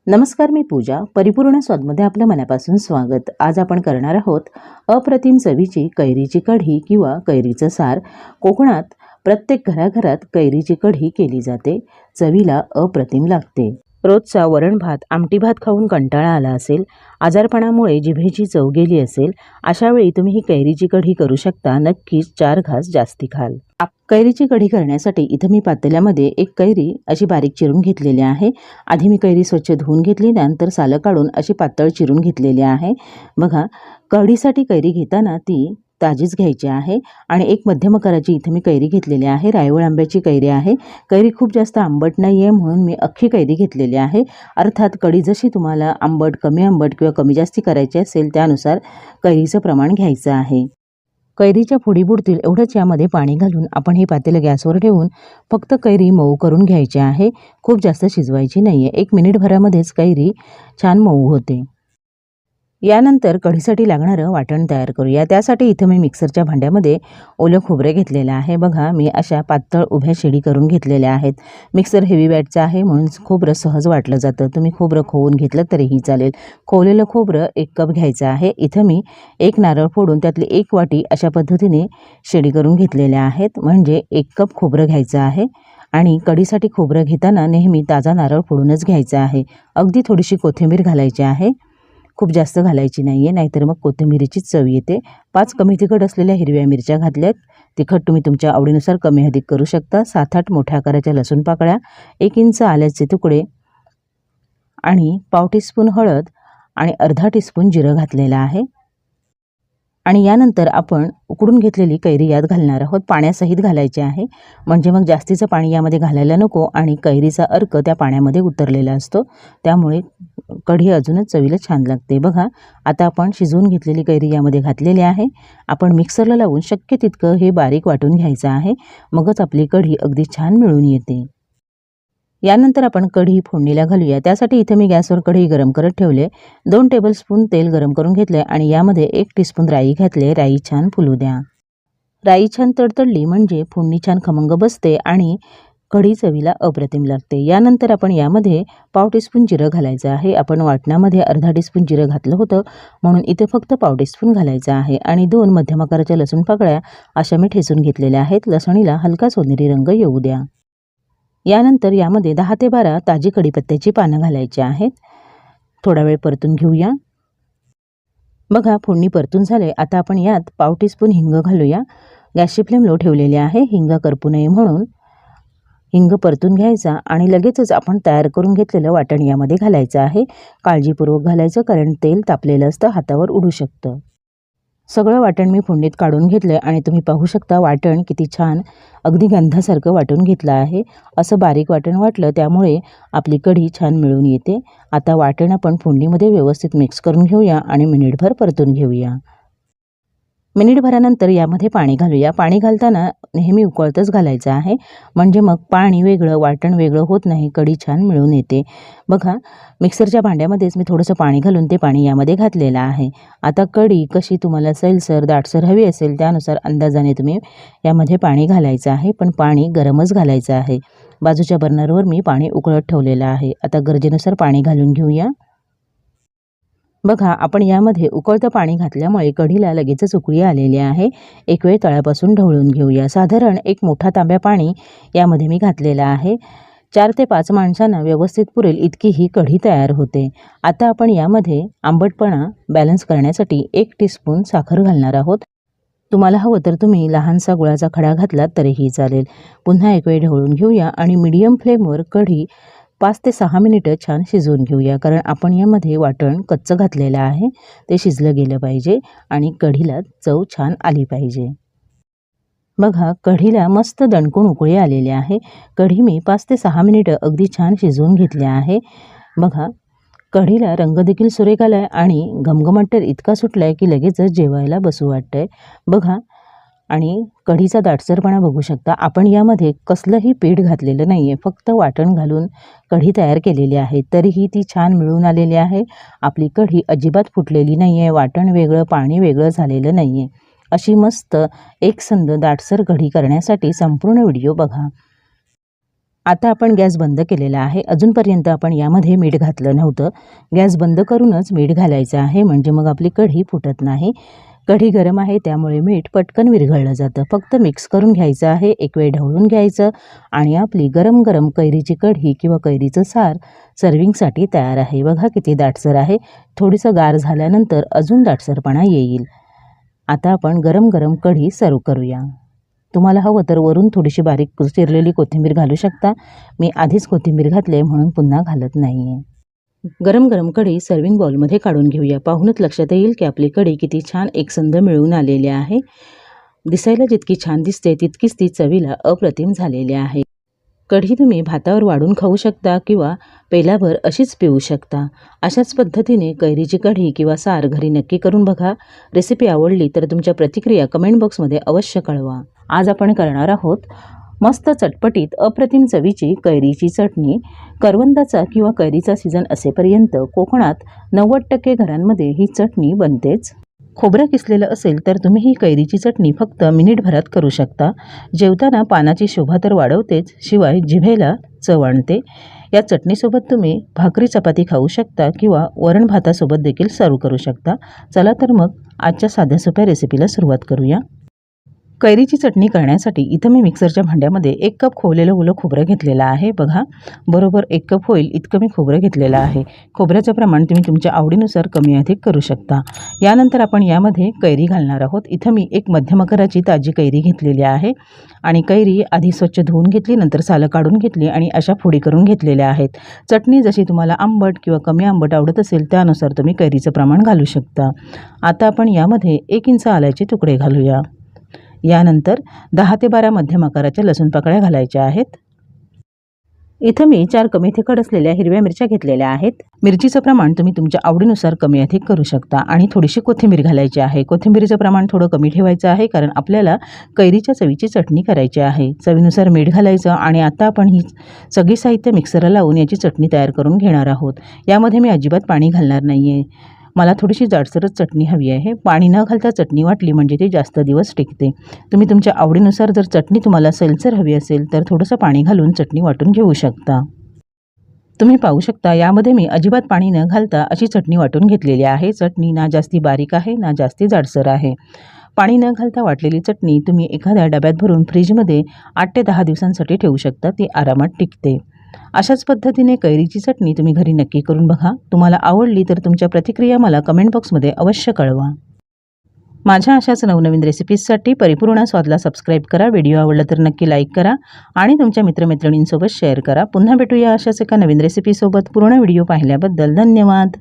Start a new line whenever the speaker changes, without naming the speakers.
नमस्कार, मी पूजा. परिपूर्ण स्वादमध्ये आपलं मनापासून स्वागत. आज आपण करणार आहोत अप्रतिम चवीची कैरीची कढी किंवा कैरीचं सार. कोकणात प्रत्येक घराघरात कैरीची कढी केली जाते. चवीला अप्रतिम लागते. रोजचा वरण भात, आमटी भात खाऊन कंटाळा आला असेल, आजारपणामुळे जिभेची चव गेली असेल, अशा वेळी तुम्ही ही कैरीची कढी करू शकता. नक्कीच 4 घास जास्ती खाल. कैरीची कढी करण्यासाठी इथं मी पातेल्यामध्ये एक कैरी अशी बारीक चिरून घेतलेली आहे. आधी मी कैरी स्वच्छ धुवून घेतली, नंतर सालं काढून अशी पातळ चिरून घेतलेली आहे. बघा, कढीसाठी कैरी घेताना ती ताजीच घ्यायची आहे. आणि एक मध्यम आकाराची इथं मी कैरी घेतलेली आहे. रायवळ आंब्याची कैरी आहे. कैरी खूप जास्त आंबट नाही आहे म्हणून मी अख्खी कैरी घेतलेली आहे. अर्थात कढी जशी तुम्हाला कमी आंबट किंवा कमी जास्ती करायची असेल त्यानुसार कैरीचं प्रमाण घ्यायचं आहे. कैरीच्या फोडी बुडतील एवढंच यामध्ये पाणी घालून आपण हे पातेलं गॅसवर ठेवून फक्त कैरी मऊ करून घ्यायची आहे. खूप जास्त शिजवायची नाही आहे. 1 मिनिटभरामध्येच कैरी छान मऊ होते. यानंतर कढीसाठी लागणारं वाटण तयार करूया. त्यासाठी इथं मी मिक्सरच्या भांड्यामध्ये ओलं खोबरे घेतलेलं आहे. बघा, मी अशा पातळ उभ्या शेडी करून घेतलेल्या आहेत. मिक्सर हेवी बॅटचा आहे म्हणून खोबरं सहज वाटलं जातं. तुम्ही खोबरं खोवून घेतलं तरीही चालेल. खोवलेलं खोबरं 1 कप घ्यायचं आहे. इथं मी 1 नारळ फोडून त्यातली 1 वाटी अशा पद्धतीने शेडी करून घेतलेल्या आहेत. म्हणजे 1 कप खोबरं घ्यायचं आहे. आणि कढीसाठी खोबरं घेताना नेहमी ताजा नारळ फोडूनच घ्यायचा आहे. अगदी थोडीशी कोथिंबीर घालायची आहे. खूप जास्त घालायची नाही आहे, नाहीतर मग कोथिंबीरीचीच चव येते. 5 कमी तिखट असलेल्या हिरव्या मिरच्या घातल्यात. तिखट तुम्ही तुमच्या आवडीनुसार कमी अधिक करू शकता. 7-8 मोठ्या आकाराच्या लसूण पाकळ्या, 1 इंच आल्याचे तुकडे आणि पाव टीस्पून हळद आणि अर्धा टीस्पून जिरं घातलेलं आहे. आणि यानंतर आपण उकडून घेतलेली कैरी यात घालणार आहोत. पाण्यासहित घालायची आहे, म्हणजे मग जास्तीचं पाणी यामध्ये घालायला नको आणि कैरीचा अर्क त्या पाण्यामध्ये उतरलेला असतो. त्यामुळे कढी अजूनच चवीला छान लागते. बघा, आता आपण शिजवून घेतलेली कैरी यामध्ये घातलेली आहे. आपण मिक्सरला लावून शक्य तितकं हे बारीक वाटून घ्यायचं आहे. मगच आपली कढी अगदी छान मिळून येते. यानंतर आपण कढी फोडणीला घालूया. त्यासाठी इथे मी गॅसवर कढई गरम करत ठेवले. 2 टेबलस्पून तेल गरम करून घेतले आणि यामध्ये 1 टीस्पून राई घातले. राई छान फुलू द्या. राई छान तडतडली म्हणजे फोडणी छान खमंग बसते आणि कढी चवीला अप्रतिम लागते. यानंतर आपण यामध्ये पाव टीस्पून जिरं घालायचं आहे. आपण वाटणामध्ये अर्धा टीस्पून जिरं घातलं होतं म्हणून इथे फक्त पाव टीस्पून घालायचं आहे. आणि 2 मध्यम आकाराच्या लसूण पाकळ्या अशा मी ठेचून घेतलेल्या आहेत. लसणीला हलका सोनेरी रंग येऊ द्या. यानंतर यामध्ये 10 ते 12 ताजी कढीपत्त्याची पानं घालायची आहेत. थोडा वेळ परतून घेऊया. बघा, फोडणी परतून झाले. आता आपण यात पाव टीस्पून हिंग घालूया. गॅसची फ्लेम लो ठेवलेली आहे. हिंग करपू नये म्हणून हिंग परतून घ्यायचा आणि लगेचच आपण तयार करून घेतलेलं वाटण यामध्ये घालायचं आहे. काळजीपूर्वक घालायचं, कारण तेल तापलेलं असतं, हातावर उडू शकतं. सगळं वाटण मी फोडणीत काढून घेतलं आणि तुम्ही पाहू शकता वाटण किती छान अगदी गंधासारखं वाटून घेतलं आहे. असं बारीक वाटण वाटलं त्यामुळे आपली कढी छान मिळून येते. आता वाटण आपण फोडणीमध्ये व्यवस्थित मिक्स करून घेऊया आणि मिनिटभर परतून घेऊया. मिनिटभरानंतर यामध्ये पाणी घालूया. पाणी घालताना नेहमी उकळतच घालायचं आहे, म्हणजे मग पाणी वेगळं वाटण वेगळं होत नाही. कढी छान मिळून येते. बघा, मिक्सरच्या भांड्यामध्येच मी थोडंसं पाणी घालून ते पाणी यामध्ये घातलेलं आहे. आता कढी कशी तुम्हाला सैलसर दाटसर हवी असेल त्यानुसार अंदाजाने तुम्ही यामध्ये पाणी घालायचं आहे, पण पाणी गरमच घालायचं आहे. बाजूच्या बर्नरवर मी पाणी उकळत ठेवलेलं आहे. आता गरजेनुसार पाणी घालून घेऊया. बघा, आपण यामध्ये उकळतं पाणी घातल्यामुळे कढीला लगेचच उकळी आलेली आहे. एक वेळ तळापासून ढवळून घेऊया. साधारण 1 मोठा तांब्या पाणी यामध्ये मी घातलेलं आहे. 4 ते 5 माणसांना व्यवस्थित पुरेल इतकी ही कढी तयार होते. आता आपण यामध्ये आंबटपणा बॅलन्स करण्यासाठी 1 टीस्पून साखर घालणार आहोत. तुम्हाला हवं तर तुम्ही लहानसा गुळाचा खडा घातलात तरीही चालेल. पुन्हा एक वेळ ढवळून घेऊया आणि मीडियम फ्लेमवर कढी 5 ते 6 मिनिटं छान शिजवून घेऊया, कारण आपण यामध्ये वाटण कच्चं घातलेलं आहे. ते शिजलं गेलं पाहिजे आणि कढीला चव छान आली पाहिजे. बघा, कढीला मस्त दणकून उकळी आलेली आहे. कढी मी 5 ते 6 मिनिटं अगदी छान शिजवून घेतली आहे. बघा, कढीला रंग देखील सुरेख आला आहे आणि घमघमाट इतका सुटला आहे की लगेचच जेवायला बसू वाटतंय. बघा, आणि कढीचा दाटसरपणा बघू शकता. आपण यामध्ये कसलंही पीठ घातलेलं नाही आहे, फक्त वाटण घालून कढी तयार केलेली आहे. तरीही ती छान मिळून आलेली आहे. आपली कढी अजिबात फुटलेली नाही आहे. वाटण वेगळं पाणी वेगळं झालेलं नाही आहे. अशी मस्त एकसंध दाटसर कढी करण्यासाठी संपूर्ण व्हिडिओ बघा. आता आपण गॅस बंद केलेला आहे। अजूनपर्यंत आपण यामध्ये मीठ घातलं नव्हतं। गॅस बंद करूनच मीठ घालायचं आहे, म्हणजे मग आपली कढी फुटत नाही। कढी गरम आहे त्यामुळे मीठ पटकन विरघळलं जातं। फक्त मिक्स करून घ्यायचं आहे, एक वेळ ढवळून घ्यायचं आणि आपली गरम गरम कैरीची कढी किंवा कैरीचं सार सर्विंगसाठी तयार आहे। बघा किती दाटसर आहे। थोडंसं गार झाल्यानंतर अजून दाटसरपणा येईल। आता आपण गरम गरम कढी सर्व करूया। तुम्हाला हवं तर वरून थोडीशी बारीक चिरलेली कोथिंबीर घालू शकता। मी आधीच कोथिंबीर घातली म्हणून पुन्हा घालत नाही आहे। गरम गरम कढी सर्विंग बाउलमध्ये काढून घेऊया। पाहूनच लक्षात येईल की आपली कढी किती छान एकसंध मिळून आलेली आहे। दिसायला जितकी छान दिसते तितकीच ती चवीला अप्रतिम झालेली आहे। कढी तुम्ही भातावर वाढून खाऊ शकता किंवा पेल्यावर अशीच पिऊ शकता। अशाच पद्धतीने कैरीची कढी किंवा सार घरी नक्की करून बघा। रेसिपी आवडली तर तुमच्या प्रतिक्रिया कमेंट बॉक्समध्ये अवश्य कळवा। आज आपण करणार आहोत मस्त चटपटीत अप्रतिम चवीची कैरीची चटणी। करवंदाचा किंवा कैरीचा सीझन असेपर्यंत कोकणात 90% घरांमध्ये ही चटणी बनतेच। खोबरं किसलेलं असेल तर तुम्ही ही कैरीची चटणी फक्त मिनिटभरात करू शकता। जेवताना पानाची शोभा तर वाढवतेच, शिवाय जिभेला चव आणते। या चटणीसोबत तुम्ही भाकरी चपाती खाऊ शकता किंवा वरण भातासोबत देखील सर्व करू शकता। चला तर मग आजच्या साध्या सोप्या रेसिपीला सुरुवात करूया। कैरीची चटणी करण्यासाठी इथं मी मिक्सरच्या भांड्यामध्ये 1 कप खोवलेलं ओलं खोबरं घेतलेलं आहे। बघा, बरोबर 1 कप होईल इतकं मी खोबरं घेतलेलं आहे। खोबऱ्याचं प्रमाण तुम्ही तुमच्या आवडीनुसार कमी अधिक करू शकता। यानंतर आपण यामध्ये कैरी घालणार आहोत। इथं मी एक मध्यम आकाराची ताजी कैरी घेतलेली आहे आणि कैरी आधी स्वच्छ धुवून घेतली, नंतर सालं काढून घेतली आणि अशा फोडी करून घेतलेल्या आहेत। चटणी जशी तुम्हाला आंबट किंवा कमी आंबट आवडत असेल त्यानुसार तुम्ही कैरीचं प्रमाण घालू शकता। आता आपण यामध्ये 1 इंच आल्याचे तुकडे घालूया। यानंतर 10 ते 12 मध्यम आकाराच्या लसूण पाकळ्या घालायच्या आहेत। इथं मी 4 कमी तिखट असलेल्या हिरव्या मिरच्या घेतलेल्या आहेत। मिरचीचं प्रमाण तुम्ही तुमच्या आवडीनुसार कमी अधिक करू शकता आणि थोडीशी कोथिंबीर घालायची आहे। कोथिंबीरीचं प्रमाण थोडं कमी ठेवायचं आहे, कारण आपल्याला कैरीच्या चवीची चटणी करायची आहे। चवीनुसार मीठ घालायचं आणि आता आपण ही सगळी साहित्य मिक्सरला लावून याची चटणी तयार करून घेणार आहोत। यामध्ये मी अजिबात पाणी घालणार नाही आहे। मला थोडीशी जाडसरच चटणी हवी आहे। पाणी न घालता चटणी वाटली म्हणजे ती जास्त दिवस टिकते। तुम्ही तुमच्या आवडीनुसार जर चटणी तुम्हाला सैलसर हवी असेल तर थोडंसं पाणी घालून चटणी वाटून घेऊ शकता। तुम्ही पाहू शकता यामध्ये मी अजिबात पाणी न घालता अशी चटणी वाटून घेतलेली आहे। चटणी ना जास्ती बारीक आहे ना जास्ती जाडसर आहे। पाणी न घालता वाटलेली चटणी तुम्ही एखाद्या डब्यात भरून फ्रीजमध्ये 8 ते 10 दिवसांसाठी ठेवू शकता, ती आरामात टिकते। अशाच पद्धतीने कैरीची चटणी तुम्ही घरी नक्की करून बघा। तुम्हाला आवडली तर तुमच्या प्रतिक्रिया मला कमेंट बॉक्समध्ये अवश्य कळवा। माझ्या अशाच नवनवीन रेसिपीजसाठी परिपूर्ण स्वादला सबस्क्राईब करा। व्हिडिओ आवडला तर नक्की लाईक करा आणि तुमच्या मित्रमैत्रिणींसोबत शेअर करा। पुन्हा भेटूया अशाच एका नवीन रेसिपीसोबत। पूर्ण व्हिडिओ पाहिल्याबद्दल धन्यवाद।